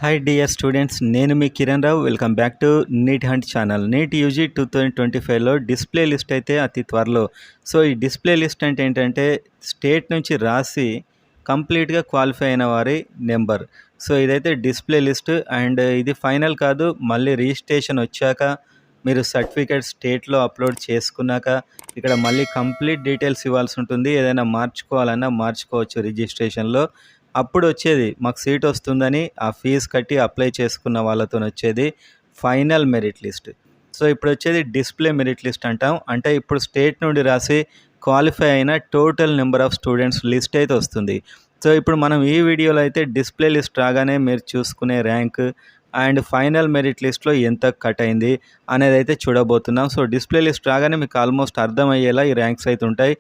Hi dear students, నేను మీ Kiran Rao. Welcome back to NEET hunt channel. NEET UG 2025లో display list అయితే అతి త్వరలో. సో ఈ డిస్ప్లే లిస్ట్ అంటే ఏంటంటే స్టేట్ నుంచి రాసి కంప్లీట్గా క్వాలిఫై అయిన వారి నెంబర్. సో ఇదైతే డిస్ప్లే లిస్ట్ అండ్ ఇది ఫైనల్ కాదు. మళ్ళీ రిజిస్ట్రేషన్ వచ్చాక మీరు సర్టిఫికేట్ స్టేట్లో అప్లోడ్ చేసుకున్నాక ఇక్కడ మళ్ళీ కంప్లీట్ డీటెయిల్స్ ఇవ్వాల్సి ఉంటుంది. ఏదైనా మార్చుకోవాలన్నా మార్చుకోవచ్చు రిజిస్ట్రేషన్లో. అప్పుడు వచ్చేది మాకు సీట్ వస్తుందని ఆ ఫీజు కట్టి అప్లై చేసుకున్న వాళ్ళతో వచ్చేది ఫైనల్ మెరిట్ లిస్ట్. సో ఇప్పుడు వచ్చేది డిస్ప్లే మెరిట్ లిస్ట్ అంటాం. అంటే ఇప్పుడు స్టేట్ నుండి రాసి క్వాలిఫై అయిన total number of students list అయితే వస్తుంది. సో ఇప్పుడు మనం ఈ వీడియోలో అయితే డిస్ప్లే లిస్ట్ రాగానే మీరు చూసుకునే ర్యాంక్ అండ్ ఫైనల్ మెరిట్ లిస్ట్లో ఎంత కట్ అయింది అనేది అయితే చూడబోతున్నాం. సో డిస్ప్లే లిస్ట్ రాగానే మీకు ఆల్మోస్ట్ అర్థమయ్యేలా ఈ ర్యాంక్స్ అయితే ఉంటాయి.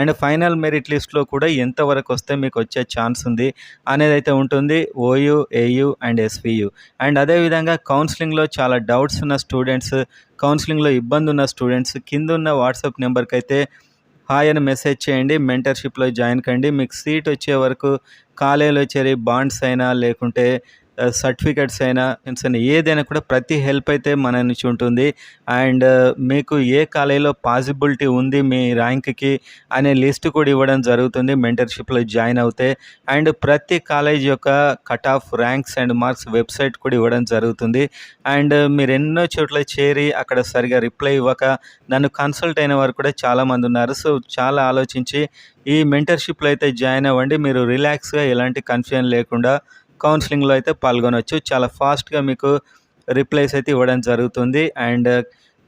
అండ్ ఫైనల్ మెరిట్ లిస్ట్లో కూడా ఎంతవరకు వస్తే మీకు వచ్చే ఛాన్స్ ఉంది అనేది అయితే ఉంటుంది. OU, AU and SVU. And అదేవిధంగా కౌన్సిలింగ్లో చాలా డౌట్స్ ఉన్న స్టూడెంట్స్, కౌన్సిలింగ్లో ఇబ్బంది ఉన్న స్టూడెంట్స్ కింద ఉన్న వాట్సాప్ నెంబర్కి అయితే హాయ్ అని మెసేజ్ చేయండి. మెంటర్షిప్లో జాయిన్ కండి. మీకు సీట్ వచ్చే వరకు కాలేజీలో చేరి బాండ్స్ అయినా లేకుంటే సర్టిఫికెట్స్ అయినా ఏదైనా కూడా ప్రతి హెల్ప్ అయితే మన నుంచి ఉంటుంది. అండ్ మీకు ఏ కాలేజీలో పాసిబిలిటీ ఉంది మీ ర్యాంక్కి అనే లిస్ట్ కూడా ఇవ్వడం జరుగుతుంది మెంటర్షిప్లో జాయిన్ అవుతే. అండ్ ప్రతి కాలేజ్ యొక్క cut off ranks and marks website కూడా ఇవ్వడం జరుగుతుంది. అండ్ మీరు ఎన్నో చోట్ల చేరి అక్కడ సరిగా రిప్లై ఇవ్వక నన్ను కన్సల్ట్ అయిన వారు కూడా చాలామంది ఉన్నారు. సో చాలా ఆలోచించి ఈ మెంటర్షిప్లో అయితే జాయిన్ అవ్వండి. మీరు రిలాక్స్గా ఎలాంటి కన్ఫ్యూజన్ లేకుండా కౌన్సిలింగ్లో అయితే పాల్గొనవచ్చు. చాలా ఫాస్ట్గా మీకు రిప్లైస్ అయితే ఇవ్వడం జరుగుతుంది. అండ్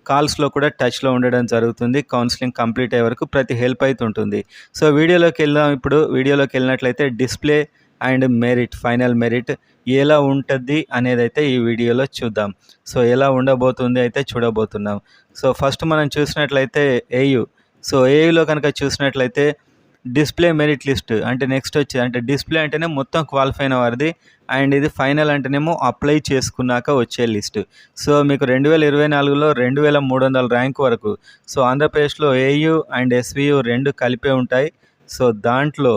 కాల్స్లో కూడా టచ్లో ఉండడం జరుగుతుంది. కౌన్సిలింగ్ కంప్లీట్ అయ్యే వరకు ప్రతి హెల్ప్ అయితే ఉంటుంది. సో వీడియోలోకి వెళ్దాం. ఇప్పుడు వీడియోలోకి వెళ్ళినట్లయితే display and merit, final merit ఎలా ఉంటుంది అనేది అయితే ఈ వీడియోలో చూద్దాం. సో ఎలా ఉండబోతుంది అయితే చూడబోతున్నాం. సో ఫస్ట్ మనం చూసినట్లయితే ఏయూ. సో ఏయూలో కనుక చూసినట్లయితే డిస్ప్లే మెరిట్ లిస్ట్ అంటే నెక్స్ట్ వచ్చి అంటే డిస్ప్లే అంటేనే మొత్తం క్వాలిఫై అయిన వారిది. అండ్ ఇది ఫైనల్ అంటేనేమో అప్లై చేసుకున్నాక వచ్చే లిస్ట్. సో మీకు 2024లో 2300 ర్యాంక్ వరకు. సో ఆంధ్రప్రదేశ్లో ఏయూ అండ్ ఎస్వియు రెండు కలిపే ఉంటాయి. సో దాంట్లో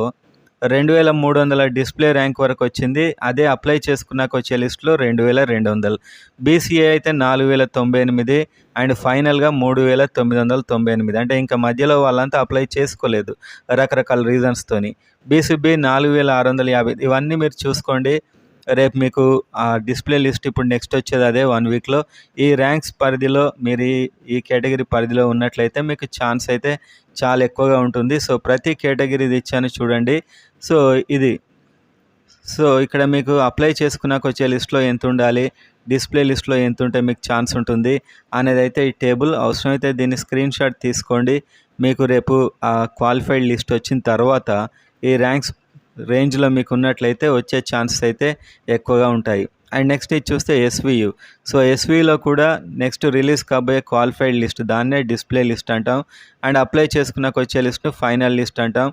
2300 డిస్ప్లే ర్యాంక్ వరకు వచ్చింది. అదే అప్లై చేసుకున్నాక వచ్చే లిస్టులో 2200. బీసీఏ అయితే 4098 అండ్ ఫైనల్గా 3998. అంటే ఇంకా మధ్యలో వాళ్ళంతా అప్లై చేసుకోలేదు రకరకాల రీజన్స్తోని. బీసీబీ 4650. ఇవన్నీ మీరు చూసుకోండి. రేపు మీకు ఆ డిస్ప్లే లిస్ట్ ఇప్పుడు నెక్స్ట్ వచ్చేది అదే 1 వీక్లో. ఈ ర్యాంక్స్ పరిధిలో మీరు ఈ కేటగిరీ పరిధిలో ఉన్నట్లయితే మీకు ఛాన్స్ అయితే చాలా ఎక్కువగా ఉంటుంది. సో ప్రతి కేటగిరీది ఇచ్చాను చూడండి. సో ఇది సో ఇక్కడ మీకు అప్లై చేసుకున్నాక వచ్చే లిస్ట్లో ఎంత ఉండాలి, డిస్ప్లే లిస్ట్లో ఎంత ఉంటే మీకు ఛాన్స్ ఉంటుంది అనేది అయితే ఈ టేబుల్. అవసరమైతే దీన్ని స్క్రీన్ షాట్ తీసుకోండి. మీకు రేపు ఆ క్వాలిఫైడ్ లిస్ట్ వచ్చిన తర్వాత ఈ ర్యాంక్స్ రేంజ్లో మీకు ఉన్నట్లయితే వచ్చే ఛాన్సెస్ అయితే ఎక్కువగా ఉంటాయి. అండ్ నెక్స్ట్ ఇది చూస్తే ఎస్వియు. సో ఎస్విలో కూడా నెక్స్ట్ రిలీజ్ కాబోయే క్వాలిఫైడ్ లిస్ట్, దాన్నే డిస్ప్లే లిస్ట్ అంటాం. అండ్ అప్లై చేసుకున్నాక వచ్చే లిస్టు ఫైనల్ లిస్ట్ అంటాం.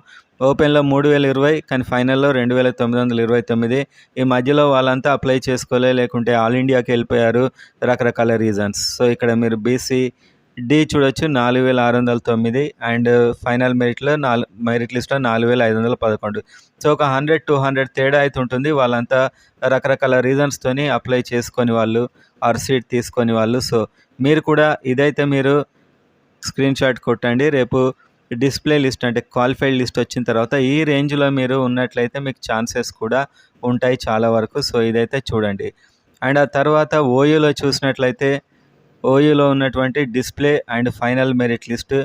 ఓపెన్లో 3020 కానీ ఫైనల్లో 2929. ఈ మధ్యలో వాళ్ళంతా అప్లై చేసుకోలే, లేకుంటే ఆల్ ఇండియాకి వెళ్ళిపోయారు, రకరకాల రీజన్స్. సో ఇక్కడ మీరు బీసీ డి చూడొచ్చు 4609 అండ్ ఫైనల్ మెరిట్లో మెరిట్ లిస్ట్లో 4511. సో ఒక 100-200 తేడా అయితే ఉంటుంది. వాళ్ళంతా రకరకాల రీజన్స్తోని అప్లై చేసుకొని వాళ్ళు ఆర్ సీట్ తీసుకొని వాళ్ళు. సో మీరు కూడా ఇదైతే మీరు స్క్రీన్ షాట్ కొట్టండి. రేపు డిస్ప్లే లిస్ట్ అంటే క్వాలిఫైడ్ లిస్ట్ వచ్చిన తర్వాత ఈ రేంజ్లో మీరు ఉన్నట్లయితే మీకు ఛాన్సెస్ కూడా ఉంటాయి చాలా వరకు. సో ఇదైతే చూడండి. అండ్ ఆ తర్వాత ఓయూలో చూసినట్లయితే ఓయూలో ఉన్నటువంటి display and final merit list,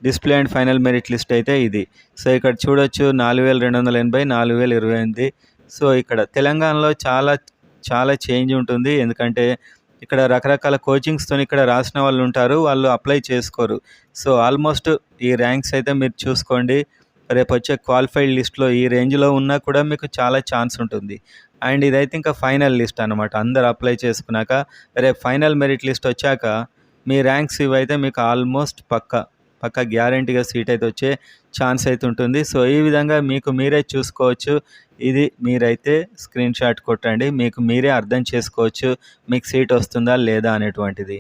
display and final merit list అయితే ఇది. సో ఇక్కడ చూడొచ్చు 4280, 4028. సో ఇక్కడ తెలంగాణలో చాలా చేంజ్ ఉంటుంది. ఎందుకంటే ఇక్కడ రకరకాల కోచింగ్స్తో ఇక్కడ రాసిన వాళ్ళు ఉంటారు, వాళ్ళు అప్లై చేసుకోరు. సో ఆల్మోస్ట్ ఈ ర్యాంక్స్ అయితే మీరు చూసుకోండి. రేపు వచ్చే క్వాలిఫైడ్ లిస్ట్లో ఈ రేంజ్లో ఉన్నా కూడా మీకు చాలా ఛాన్స్ ఉంటుంది. అండ్ ఇదైతే ఇంకా ఫైనల్ లిస్ట్ అనమాట. అందరు అప్లై చేసుకున్నాక రేపు ఫైనల్ మెరిట్ లిస్ట్ వచ్చాక మీ ర్యాంక్స్ ఇవైతే మీకు ఆల్మోస్ట్ పక్క గ్యారంటీగా సీట్ అయితే వచ్చే ఛాన్స్ అయితే ఉంటుంది. సో ఈ విధంగా మీకు మీరే చూసుకోవచ్చు. ఇది మీరైతే స్క్రీన్ షాట్ కొట్టండి. మీకు మీరే అర్థం చేసుకోవచ్చు మీకు సీట్ వస్తుందా లేదా అనేటువంటిది.